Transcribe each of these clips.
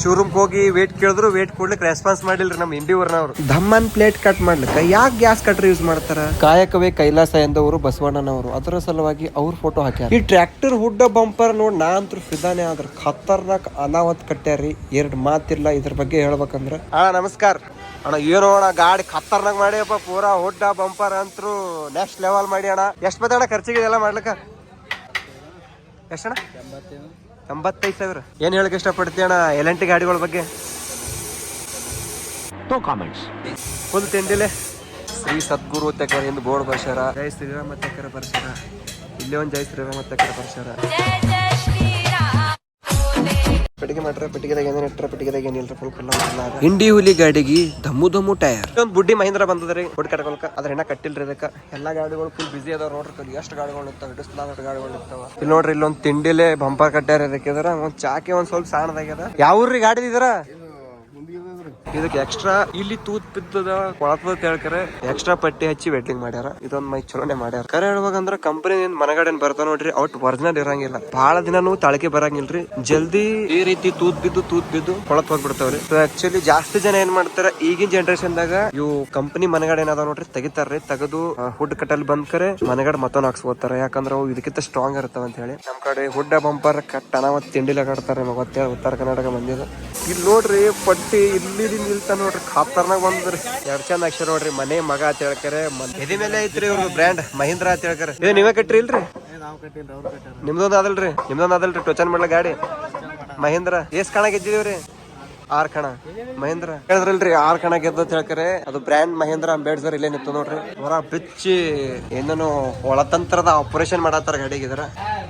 Showroom ಹೋಗಿ wait ಕೇಳಿದ್ರು wait ಕೊಡ್ಲಿಕ್ಕೆ ರೆಸ್ಪಾನ್ಸ್ ಮಾಡಿಲ್ರಿ ನಮ್ಮ ಇಂಡಿವರ್ನವ್ರು. ಧಮ್ಮನ್ ಪ್ಲೇಟ್ ಕಟ್ ಮಾಡ್ಲಿಕ್ಕೆ ಯಾಕೆ ಗ್ಯಾಸ್ ಕಟ್ರ್ ಯೂಸ್ ಮಾಡ್ತಾರ? ಕಾಯಕವೇ ಕೈಲಾಸ ಎಂದವರು ಬಸವಣ್ಣನವರು, ಅದರ ಸಲುವಾಗಿ ಅವ್ರ ಫೋಟೋ ಹಾಕ್ಯಾರ. ಈ ಟ್ರ್ಯಾಕ್ಟರ್ ಹುಡ್ಡ ಬಂಪರ್ ನೋಡಿ ನಾ ಅಂತೂ ಫಿದಾನೆ ಆದ್ರ ಖತರ್ನಾಕ್ ಅನಾವತ್ ಕಟ್ಟ್ಯಾರಿ. ಎರಡ್ ಮಾತಿಲ್ಲ ಇದ್ರ ಬಗ್ಗೆ ಹೇಳ್ಬೇಕಂದ್ರ. ನಮಸ್ಕಾರ ಅಣ್ಣ. ಏನೋ ಅಣ್ಣ ಗಾಡಿ ಖತರ್ನಾಕ್ ಮಾಡಿಯಪ್ಪ, ಪೂರಾ ಹುಡ್ಡ ಬಂಪರ್ ಅಂತೂ ನೆಕ್ಸ್ಟ್ ಲೆವೆಲ್ ಮಾಡಿ ಅಣ್ಣ. ಎಷ್ಟು ಬರ್ತಣ್ಣ ಖರ್ಚಿಗೆ ಇದೆಲ್ಲ ಮಾಡ್ಲಿಕ್ಕ? ಎಷ್ಟಣ್ಣ? 85,000. ಏನ್ ಹೇಳಕ್ ಇಷ್ಟಪಡ್ತೀಯ ಅಣ್ಣ ಎಲ್&ಟಿ ಗಾಡಿಗಳ ಬಗ್ಗೆ? ಫುಲ್ ತಿಂಡಿಲೆ ಶ್ರೀ ಸದ್ಗುರು ತೆಕ್ಕರ ಎಂದು ಬೋರ್ಡ್ ಬರ್ಸ್ಯಾರ. ಜೈ ಶ್ರೀರಾಮ ತೆಕ್ಕರ ಬರ್ಸ್ಯಾರ. ಇಲ್ಲೇ ಒಂದ್ ಜೈ ಶ್ರೀರಾಮ ತೆಕ್ಕರ ಬರ್ಸ್ಯಾರ. ಪೆಟ್ಟಿಗೆ ಮಾಡ್ರ, ಪೆಟ್ಟಿಗೆದಾಗ ಏನೇನು ಇಟ್ಟರೆ ಪೆಟ್ಟಿಗೆದಾಗ ಏನಿಲ್ಲ. ಫುಲ್ ಹಿಂಡಿ ಹುಲಿ ಗಾಡಿಗೆ ದಮ್ಮು ದಮ್ಮು ಟೈರ್. ಒಂದು ಬುಡ್ಡಿ ಮಹೀಂದ್ರ ಬಂದದ್ರಿ ಬುಡ್ ಕಟ್ಕೊಳಕ. ಅದ್ರ ಹೆಣ್ಣ ಕಟ್ಟಿಲ್ರಿ ಇದಕ್ಕ. ಎಲ್ಲಾ ಗಾಡಿಗಳು ಫುಲ್ ಬಿಸಿ ಅದಾವ ನೋಡ್ರಿ. ಎಷ್ಟು ಗಾಡಿಗಳು ಇರ್ತಾವ, ಹಿಡಿಸ್ಲಾದ ಗಾಡಿಗಳು ಇರ್ತಾವ. ಇಲ್ಲಿ ನೋಡ್ರಿ ಇಲ್ಲೊಂದ್ ತಿಂಡಿಲೆ ಬಂಪರ್ ಕಟ್ಟ್ಯಾರ. ಇದಕ್ಕೆ ಒಂದ್ ಚಾಕೆ ಒಂದ್ ಸ್ವಲ್ಪ ಸಣ್ಣದಾಗ್ಯದ. ಯಾವ್ರಿ ಗಾಡಿ ಇದರ? ಇದಕ್ಕೆ ಎಕ್ಸ್ಟ್ರಾ ಇಲ್ಲಿ ತೂತ್ ಬಿದ್ದದ ಕೊಳತದ ಹೇಳ್ಕರೆ ಎಕ್ಸ್ಟ್ರಾ ಪಟ್ಟಿ ಹಚ್ಚಿ ವೆಲ್ಡಿಂಗ್ ಮಾಡ್ಯಾರ. ಇದೊಂದ್ ಮೈ ಚಲೋನೆ ಮಾಡ್ಯಾರ. ಕರೆ ಹೇಳ್ಬೇಕಂದ್ರ ಕಂಪನಿ ಮನಗಡೆನ್ ಬರ್ತಾವ ನೋಡ್ರಿ, ಔಟ್ ಒರಿಜಿನಲ್ ಇರಂಗಿಲ್ಲ. ಬಹಳ ದಿನಾನು ತಾಳಿಕೆ ಬರಂಗಿಲ್ರಿ. ಜಲ್ದಿ ಈ ರೀತಿ ತೂತ್ ಬಿದ್ದು ಕೊಳತ್ ಹೋಗ್ಬಿಡ್ತಾವ್ರಿ. ಆಕ್ಚುಲಿ ಜಾಸ್ತಿ ಜನ ಏನ್ ಮಾಡ್ತಾರ ಈಗಿನ ಜನರೇಷನ್ ದಾಗ ಇವು ಕಂಪನಿ ಮನಗಡೆ ಏನಾದ ನೋಡ್ರಿ ತೆಗಿತಾರ್ರಿ. ತೆಗೆದು ಹುಡ್ ಕಟ್ಟಲ್ಲಿ ಬಂದ್ ಕರೆ ಮನಗಡೆ ಮತ್ತೊಂದು ಹಾಕ್ಸ್ಕೋತಾರ. ಯಾಕಂದ್ರ ಅವು ಇದಕ್ಕಿಂತ ಸ್ಟ್ರಾಂಗ್ ಇರ್ತಾವ ಅಂತ ಹೇಳಿ. ನಮ್ ಕಡೆ ಹುಡ್ಡ ಬಂಪರ್ ಕಟ್ಟಣ ಮತ್ ತಿಂಡಿಲ ಕಟ್ತಾರ. ಗೊತ್ತೇ ಉತ್ತರ ಕರ್ನಾಟಕ ಮಂದಿದ. ಇಲ್ಲಿ ನೋಡ್ರಿ ಪಟ್ಟಿ ಇಲ್ಲಿ ನಿಲ್ತಾ ನೋಡ್ರಿ ಖಾತರ್ನಾಗ ಬಂದ್ರಿ. ಎರಡ್ ಚಂದ ಅಕ್ಷರ ನೋಡ್ರಿ ಮನೆ ಮಗ ಅಂತ ಹೇಳ್ಕರೆ. ಎದಿ ಮೇಲೆ ಐತ್ರಿ ಇವ್ರ ಬ್ರ್ಯಾಂಡ್ ಮಹೀಂದ್ರ ಅಂತ ಹೇಳ್ಕರೆ. ಇದು ನೀವೇ ಕಟ್ರಿ ಇಲ್ರಿ? ನಿಮ್ದೊಂದ್ ಅದಲ್ರಿ ಟೋಚನ್ ಮಾಡ್ಲ ಗಾಡಿ ಮಹೀಂದ್ರ. ಎಷ್ಟ್ ಕಣ ಗೆದ್ದಿದೀವ್ರಿ? 6 ಕಣ ಮಹೇಂದ್ರ ಹೇಳಿದ್ರಲ್ರಿ. 6 ಕಣ ಗೆದ್ದ ಹೇಳ್ಕರೆ. ಅದು ಬ್ರ್ಯಾಂಡ್ ಮಹೇಂದ್ರ ಅಂಬೇಡ್ಕರ್ ಇಲ್ಲೇ ನಿಂತು ನೋಡ್ರಿ. ಹೊರ ಬಿಚ್ಚಿ ಏನೇನು ಒಳತಂತ್ರದ ಆಪರೇಷನ್ ಮಾಡತ್ತಾರ ಗಾಡಿಗಿದ್ರ.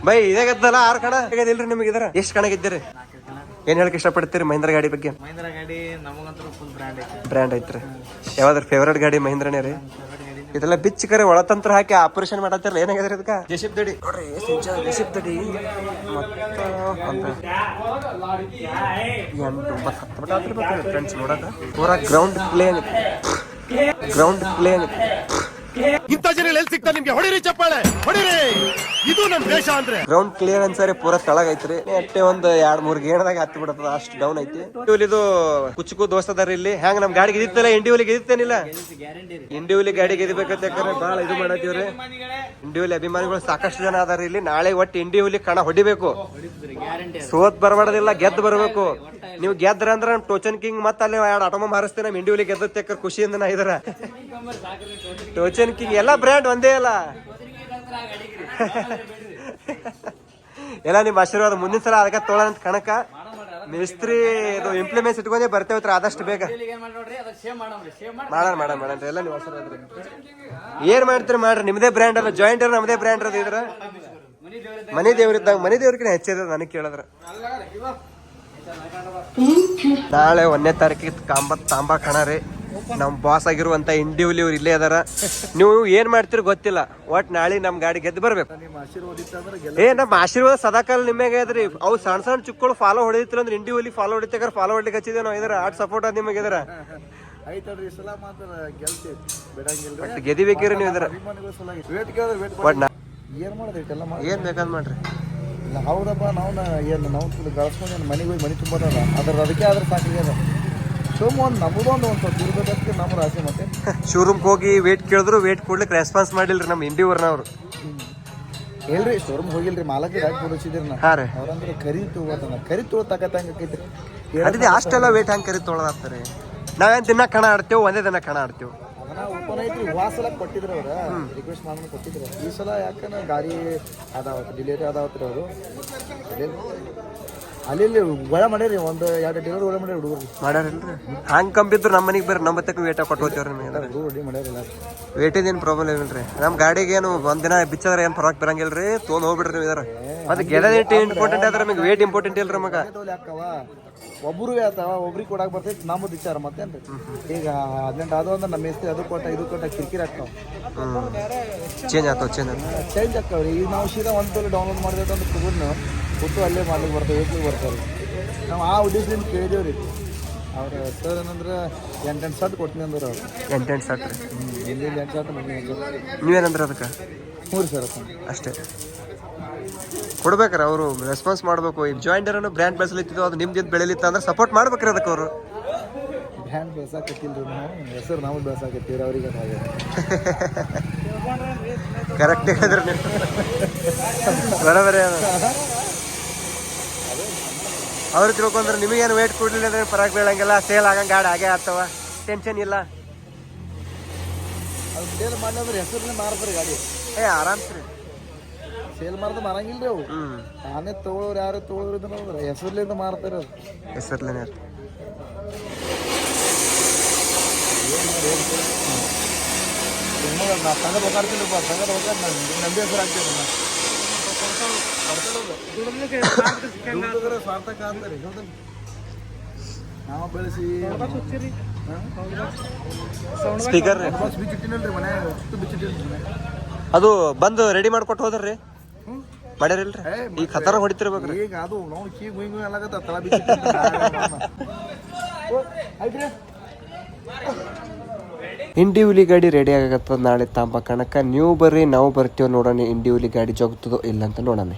ಬೈ ಇದೇ ಗೆದ್ದಲ್ಲ 6 ಕಣ ಗೆದಿಲ್ರಿ ನಿಮ್ಗೆ ಇದರ? ಎಷ್ಟ್ ಕಣ ಗೆದ್ದಿರಿ? ಏನ್ ಹೇಳಕ್ ಇಷ್ಟಪಡ್ತೀರಿ ಮಹೀಂದ್ರ ಗಾಡಿ ಬಗ್ಗೆ? ಮಹೀಂದ್ರ ಗಾಡಿ ನಮಗಂತೂ ಫುಲ್ ಬ್ರ್ಯಾಂಡ್ ಐತ್ರಿ. ಯಾವ್ದ್ರ ಫೇವರೇಟ್ ಗಾಡಿ ಮಹೀಂದ್ರನೇ ರೀ? ಇದೆಲ್ಲ ಬಿಚ್ಚಿ ಕರೆ ಒಳತಂತ್ರ ಹಾಕಿ ಆಪರೇಷನ್ ಮಾಡತ್ತಿರಲ್ಲ. ಏನಾಗಿದ್ರಿ ಇದಕ್ಕ? ಜೆಸಿಪ್ ದಡಿ ನೋಡ್ರಿ, ಜೆಸಿಪ್ ದಡಿ ಮತ್ತ ಫ್ರೆಂಡ್ಸ್ ನೋಡಕ ಪೂರಾ ಗ್ರೌಂಡ್ ಪ್ಲೇನ್. ಇಂಥ ಜನ ಎಲ್ಲಿ ಸಿಗ್ತಾ ನಿಮ್ಗೆ? ಹೊಡಿರಿ ಚಪ್ಪಾಳೆ ಹೊಡಿರಿ, ಇದು ನಮ್ ದೇಶ ಅಂದ್ರೆ. ಗ್ರೌಂಡ್ ಕ್ಲಿಯರ್ ಅನ್ಸರಿ ಪೂರಾ ತಳಗ ಐತ್ರಿ. ಅಟ್ಟೆ ಒಂದ್ 2-3 ಗೇಣದಾಗ ಹತ್ತಿ ಬಿಡತ್ತದ, ಅಷ್ಟು ಡೌನ್ ಐತಿ. ಇದು ಕುಚ್ಚುಕು ದೋಸ್ತ ಅದಾರ ಇಲ್ಲಿ. ಹ್ಯಾಂಗ ನಮ್ ಗಾಡಿ ಗೆದಿತ್ತಲ್ಲ ಇಂಡಿವಿಲಿ ಗೆದಿತ್ತೇನಿಲ್ಲ? ಇಂಡಿವಿಲಿ ಗಾಡಿ ಗೆದಿಬೇಕಂತ ಯಾಕಂದ್ರೆ ಬಾಳ ಇದು ಮಾಡತ್ತೀವ್ರಿ. ಇಂಡಿವಿಲಿ ಅಭಿಮಾನಿಗಳು ಸಾಕಷ್ಟು ಜನ ಅದಾರ ಇಲ್ಲಿ. ನಾಳೆ ಒಟ್ಟು ಇಂಡಿವಿಲಿ ಕಣ ಹೊಡಿಬೇಕು. ಸೋತ್ ಬರಬಾರ್ದಿಲ್ಲ, ಗೆದ್ದು ಬರಬೇಕು. ನೀವು ಗೆದ್ರ ಅಂದ್ರ ಟೋಚನ್ ಕಿಂಗ್ ಮತ್ತ ಅಲ್ಲಿ 2 ಆಟೋಮ ಮಾರಿಸ್ತೇನೆ. ನಮ್ ಇಂಡಿವಿಲಿ ಗೆದ್ದ ಖುಷಿಯಿಂದ ನಾ ಇದರ ಟೋಚನ್ ಕಿಂಗ್ ಎಲ್ಲ ಬ್ರ್ಯಾಂಡ್ ಒಂದೇ ಅಲ್ಲ. ಎಲ್ಲ ನಿಮ್ ಆಶೀರ್ವಾದ. ಮುಂದಿನ ಸಲ ಅದಕ್ಕೆ ತೊಗೊಳಂತ ಕಣಕ ಮಿಸ್ತ್ರಿ ಇದು ಇಂಪ್ಲಿಮೆಂಟ್ಸ್ ಇಟ್ಕೊಂಡೇ ಬರ್ತೇವತ್ರ ಆದಷ್ಟು ಬೇಗ. ಮಾಡೋಣ ಎಲ್ಲ ನೀವು ಆಶೀರ್ವಾದ. ಏನ್ ಮಾಡ್ತೀರಿ ಮಾಡ್ರಿ, ನಿಮ್ದೇ ಬ್ರ್ಯಾಂಡ್ ಅಲ್ಲ. ಜಾಯಿಂಟ್ ಇರೋ ನಮ್ದೇ ಬ್ರ್ಯಾಂಡ್ ಅದ. ಇದ್ರ ಮನೆ ದೇವ್ರಿದ್ದಾಗ ಮನೆ ದೇವ್ರಿಗಿನ ಹೆಚ್ಚಿದ ನನಗೆ ಕೇಳಿದ್ರ. ನಾಳೆ 1ನೇ ತಾರೀಕಿಗೆ ತಾಂಬಾ ಕಣ ರೀ. ನಮ್ ಬಾಸ್ ಆಗಿರುವಂತ ಇಂಡಿವಿಲಿ ಇವ್ರು ಇಲ್ಲೇ ಅದಾರ. ನೀವು ಏನ್ ಮಾಡ್ತೀರಿ ಗೊತ್ತಿಲ್ಲ, ಒಟ್ ನಾಳೆ ನಮ್ ಗಾಡಿ ಗೆದ್ದು ಬರ್ಬೇಕು. ನಮ್ ಆಶೀರ್ವಾದ ಸದಾಕಾಲ ನಿಮಗೆ ಅದ್ರಿ. ಅವು ಸಣ್ಣ ಚುಕ್ಕಳು ಫಾಲೋ ಹೊಡಿತಿಲ್ಲ ಅಂದ್ರೆ ಇಂಡಿವಿಲಿ ಫಾಲೋ ಹೊಡಿತಾರ. ಫಾಲೋ ಹೊಡ್ಲಿಕ್ಕೆ ಹಚ್ಚಿದೆ ನಾವು ಇದರ ಆಟ್ ಸಪೋರ್ಟ್ ಅದ್ ನಿಮಗೆ ಇದರ. ಗೆದಿಬೇಕಿರಿ ನೀವು ಇದರ. ಏನ್ ಬೇಕಾದ್ ಮಾಡ್ರಿ. ಹೌದಪ್ಪ, ನಾವು ಗಳಿಸ್ಕೊಂಡು ಮನೆಗೆ ಹೋಗಿ ಮನೆ ತುಂಬೋದಲ್ಲ ಅದಕ್ಕೆ ಆದ್ರೆ ಸಾಕಿದೆ. ನಮ್ದೊಂದು ಸ್ವಲ್ಪ ಇರ್ಬೇಕಂತ ನಮ್ಮ ಆಸೆ. ಮತ್ತೆ ಶೋರೂಮ್ ಹೋಗಿ ವೇಟ್ ಕೇಳಿದ್ರು ವೇಟ್ ಕೊಡ್ಲಿಕ್ಕೆ ರೆಸ್ಪಾನ್ಸ್ ಮಾಡಿಲ್ರಿ ನಮ್ಮ ಇಂಡಿವರ್ನವ್ರು. ಹೇಳ್ರಿ ಶೋರೂಮ್ ಹೋಗಿಲ್ರಿ, ಮಾಲಕ್ಕೆ ಗಾಡಿ ಕೊಡಿಸಿದ್ರಿ. ಅವ್ರಂದ್ರೆ ಕರಿ ತಗೋತಂಗೈತಿ. ಅಷ್ಟೆಲ್ಲ ವೇಟ್ ಹಂಗೆ ಕರಿ ತೊಗೊಳದಾಗ್ತಾರೆ. ನಾವೇನ್ ದಿನ ಕಣ ಆಡ್ತೇವೆ, ಒಂದೇ ದಿನ ಕಣ ಆಡ್ತೇವೆ. ಓಪನ್ ಐತ್ರಿ. ಸಲ ಕೊಟ್ಟಿದ್ರು ಅವ್ರ ರಿಕ್ವೆಸ್ಟ್ ಮಾಡಿ ಕೊಟ್ಟಿದ್ರು. ಈ ಸಲ ಯಾಕಂದ್ರೆ ಗಾಡಿ ಅದಾವತ್ತು ಡಿಲಿವರಿ ಅದಾವತ್ರಿ. ಅವರು ಅಲ್ಲಿ ಒಳ ಮಾಡ್ಯಾರಿ. 1-2 ಡೆಲಿವರಿ ಒಳ ಮಾಡ್ಯಾರ ಹುಡುಗರು. ಮಾಡ್ಯಾರಿಲ್ರಿ? ಹಂಗೆ ಕಂಬಿದ್ರು ನಮ್ಮ ಮನೆಗೆ ಬರ್ರಿ, ನಮ್ಮ ತಕ್ಕ ವೇಟ ಕೊಟ್ಟೋತೀವ್ರಿ. ಮಾಡ್ಯಾರಿಲ್ಲ ವೇಟಿದೇನು ಪ್ರಾಬ್ಲಮ್ ಇಲ್ರಿ. ನಮ್ಮ ಗಾಡಿಗೆ ಏನು ಒಂದಿನ ಬಿಚ್ಚದ್ರೆ ಏನು ಪರವಾಗಿ ಬರಂಗಿಲ್ರಿ. ತೊಗೊಂಡ್ ಹೋಗ್ಬಿಡ್ರಿ ನೀವು ಇದರ. ಮತ್ತೆ ಗೆಳೆಯ ಇಂಪಾರ್ಟೆಂಟ್ ಆದ್ರೆ ನಮಗೆ ವೇಟ್ ಇಂಪಾರ್ಟೆಂಟ್ ಇಲ್ರಿ. ಮಗ ಒಬ್ರು ಆತಾವ, ಒಬ್ರಿಗೆ ಕೊಡಾಕ್ ಬರ್ತೈತಿ. ನಮ್ಮದು ವಿಚಾರ ಮತ್ತೇನ್ರಿ. ಈಗ 18 ಅದು ಅಂದ್ರೆ ನಮ್ಮ ಹೆಸ್ರು ಅದು ಕೊಟ್ಟ ಇದು ಕೊಟ್ಟ ಕಿರಿಕಿರಿ ಆಗ್ತಾವ. ಚೇಂಜ್ ಆಗ್ತಾವ್ರಿ. ಈಗ ನಾವು ಸೀದಾ ಒಂದು ಡೌನ್ಲೋಡ್ ಮಾಡಿದ್ರೆ ಅಂತ ಕೊಟ್ಟು ಅಲ್ಲೇ ಮಾಡ್ಲಿಕ್ಕೆ ಬರ್ತಾವೆ, ವೇಟ್ಲಿಗೆ ಬರ್ತಾರೆ. ನಾವು ಆ ಉದ್ದೇಶದಿಂದ ಕೇಳಿದೇವ್ರಿ. ಅವ್ರ ಸರ್ ಏನಂದ್ರೆ 8 ಸಟ್ ಕೊಡ್ತೀನಿ ಅಂದ್ರೆ ಅವ್ರು 8 ಸಟ್ ರೀ. ಹಿಂದಿ 8 ಸಟ್, ನೀವೇನಂದ್ರೆ ಅದಕ್ಕೆ 3 ಸರ್ ಅಷ್ಟೇ. ಕೊಡ್ಬೇಕ್ರ ಅವರು ರೆಸ್ಪಾನ್ಸ್ ಮಾಡ್ಬೇಕು. ಈ ಜಾಯಿಂಡರನ್ನು ಬ್ರ್ಯಾಂಡ್ ಬೆಳೆಸಲಿತ್ತಿದ್ದು ಅದು ನಿಮ್ದು ಬೆಳಿಲಿತ್ತ ಅಂದ್ರೆ ಸಪೋರ್ಟ್ ಮಾಡ್ಬೇಕ್ರಿ ಅದಕ್ಕೆ ಅವರು. ಬ್ರ್ಯಾಂಡ್ ಬೆಳ್ಸಾಕತ್ತಿಲ್ರಿ ನಾವು, ಹೆಸರು ನಾವು ಬೆಳ್ಸಾಕತ್ತೀವ್ರಿ ಅವ್ರಿಗೆ ಹಾಗೆ. ಕರೆಕ್ಟ್ ಹೇಳಿದ್ರಿ ನೀವು, ಬರೋಬರೇ. ಅವ್ರು ತಿಳ್ಕೊಂಡ್ರೆ ನಿಮಗೇನು ವೇಟ್ ಕೊಡ್ಲಿಲ್ಲ ಅಂದ್ರೆ ಪರಾಕ್ ಬೀಳಂಗಿಲ್ಲ, ಸೇಲ್ ಆಗಂಗೆ ಗಾಡಿ ಆಗೇ ಆಗ್ತಾವ, ಟೆನ್ಷನ್ ಇಲ್ಲ. ಅದು ಸೇಲ್ ಮಾಡಿದ್ರೆ ಹೆಸರಲ್ಲೇ ಮಾರ್ತಾರೆ ಗಾಡಿ. ಆರಾಮ್ಸ್ರಿ ಸೇಲ್ ಮಾಡಿದ್ರೆ ಮಾರಂಗಿಲ್ರಿ ಅವು. ನಾನೇ ತೊಗೊಳೋರು ಯಾರು ತೊಗೊಳೋರು ಇದ್ರೆ ಹೆಸರ್ಲಿಂದ ಮಾರ್ತಾರೆ ಅದು. ಹೆಸರ್ಲೇನೆ ನಾ ಸಂಘದ ಹೋಗಾಡ್ತೀನಿ ಸಂಘದ ಹೋಗಾಡ್ ನಾನು ನಂಬಿ ಹೆಸರು ಆಗ್ತೀನಿ. ಸ್ವಾರ್ಥಕ ಅಂತಾರೆ ನಾವು ಬೆಳೆಸಿ ಸ್ಪೀಕರ್ ಬಿಚ್ಚಿಟ್ಟಿನಲ್ರಿ ಮನೆ, ಅಷ್ಟು ಬಿಚ್ಚಿಟ್ಟಿಲ್ರಿ ಮನೆ. ಅದು ಬಂದು ರೆಡಿ ಮಾಡ್ಕೊಟ್ಟು ಹೋದ್ರಿ ಮಾಡ್ಯಾರಿಲ್ರಿ? ಈಗ ಖತರ ಹೊಡಿತಿರ್ಬೇಕ್ರಿ ಈಗ. ಅದು ನಾವು ಕೀ ಗುಯ್ ಗುಯ್ ಅಲ್ಲಾಗತ್ತ ತಳ ಬಿಚ್ಚಿಟ್ಟಿ. ಇಂಡಿ ಹುಲಿ ಗಾಡಿ ರೆಡಿ ಆಗತ್ತದ ನಾಳೆ ತಾಂಬ ಕಣಕ. ನೀವು ಬರ್ರಿ, ನಾವು ಬರ್ತೀವಿ ನೋಡೋಣ ಇಂಡಿ ಹುಲಿ ಗಾಡಿ ಜೋಗ್ತದೋ ಇಲ್ಲ ಅಂತ ನೋಡೋಣ.